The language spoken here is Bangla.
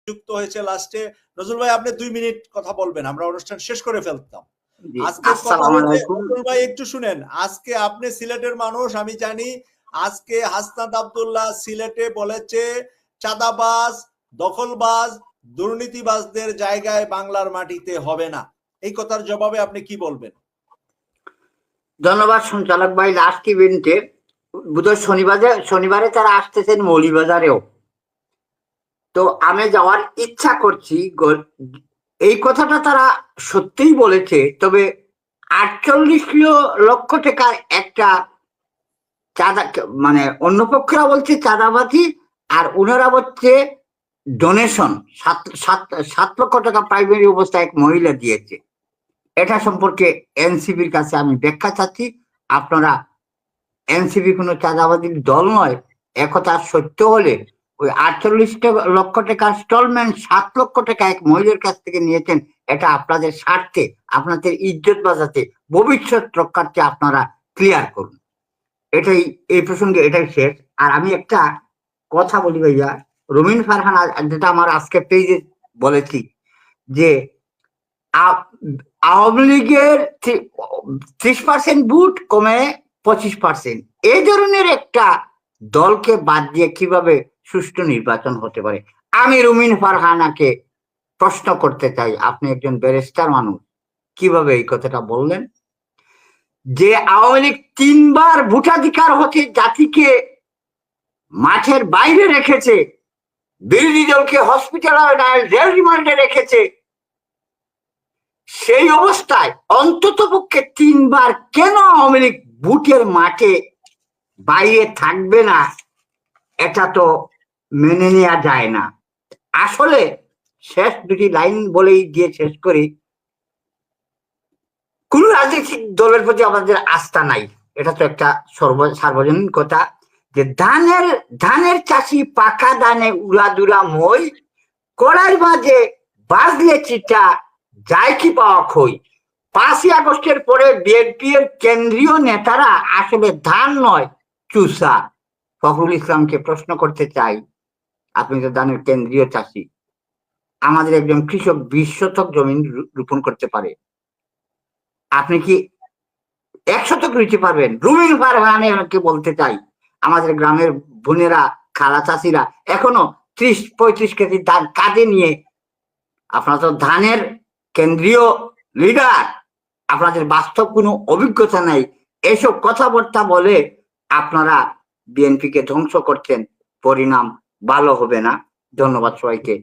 যুক্ত হয়েছে লাস্টে। নজরুল ভাই আপনি 2 মিনিট কথা বলবেন, আমরা অনুষ্ঠান শেষ করে ফেলতাম। আজকে কথা হচ্ছে নজরুল ভাই একটু শুনেন, আজকে আপনি সিলেটের মানুষ, আমি জানি আজকে হাসনাত আব্দুল্লাহ সিলেটে বলেছে চাঁদাবাজ, দখলবাজ, দুর্নীতিবাজদের জায়গায় বাংলার মাটিতে হবে না। এই কথার জবাবে আপনি কি বলবেন? ধন্যবাদ সঞ্চালক ভাই। লাস্ট ইভেন্টে বোধহয় শনিবারে তারা আসতেছেন মৌলিবাজারেও, তো আমি যাওয়ার ইচ্ছা করছি। এই কথাটা তারা সত্যিই বলেছে, তবে 48 লক্ষ টাকার একটা চাঁদা, মানে অন্য পক্ষরা বলছে চাঁদাবাজি, আর ওনারা বলছে ডোনেশন 7 লক্ষ টাকা প্রাইমারি অবস্থায় এক মহিলা দিয়েছে। এটা সম্পর্কে এনসিবির কাছে আমি ব্যাখ্যা চাচ্ছি। আপনারা, এনসিবি কোনো চাঁদাবাজির দল নয়, একথা সত্য হলে ওই 48 লক্ষ টাকা স্টলমেন্ট 7 লক্ষ টাকা এক মহিলার কাছ থেকে নিয়েছেন, এটা আপনাদের স্বার্থে, আপনাদের ইজ্জত বাঁচাতে, ভবিষ্যৎ রক্ষার্থে আপনারা ক্লিয়ার করুন। এটাই এই প্রসঙ্গে এটাই শেষ। আর আমি একটা কথা বলি ভাইয়া, রুমিন ফারহানা যেটা আমার আজকে পেজে বলেছি যে আওয়ামী লীগের 30% ভোট কমে 25%, এই ধরনের একটা দলকে বাদ দিয়ে কিভাবে সুষ্ঠু নির্বাচন হতে পারে? আমি রুমিন ফারহানাকে প্রশ্ন করতে চাই, আপনি একজন ব্যারিস্টার মানুষ, কিভাবে এই কথাটা বললেন? যে আওয়ামী লীগ 3 বার ভোটাধিকার হতে জাতিকে মাঠের বাইরে রেখেছে, বিরোধী দলকে হসপিটালাইজ জেল রিমান্ডে রেখেছে, সেই অবস্থায় অন্তত পক্ষে 3 বার কেন আওয়ামী লীগ ভোটের মাঠে বাইরে থাকবে না? এটা তো মেনে নেওয়া যায় না। আসলে শেষ 2টি লাইন বলেই দিয়ে শেষ করি, কোন রাজনৈতিক দলের প্রতি আমাদের আস্থা নাই, এটা তো একটা সার্বজনীন কথা। যে ধানের চাষি পাকা ধানে উড়াদুরা মই, কড়াই মাঝে বাজলে চিটা যায় কি পাওয়া খই। 5ই আগস্টের পরে বিএনপি এর কেন্দ্রীয় নেতারা আসলে ধান নয় চুষা। ফখরুল ইসলামকে প্রশ্ন করতে চাই, আপনি তো ধানের কেন্দ্রীয় চাষি, আমাদের একজন কৃষক 20 শতক জমি রোপণ করতে পারে, আপনি কি 1 শতক রুইতে পারবেন? রুমিন ফারহানাকে বলতে চাই, আমাদের গ্রামের বোনেরা, খালা চাষিরা এখনো 30-35 কেজি ধান কাঁধে নিয়ে, আপনারা তো ধানের কেন্দ্রীয় লিডার, আপনাদের বাস্তব কোনো অভিজ্ঞতা নাই, এসব কথাবার্তা বলে আপনারা বিএনপিকে ধ্বংস করছেন, পরিণাম ভালো হবে না। ধন্যবাদ সবাইকে।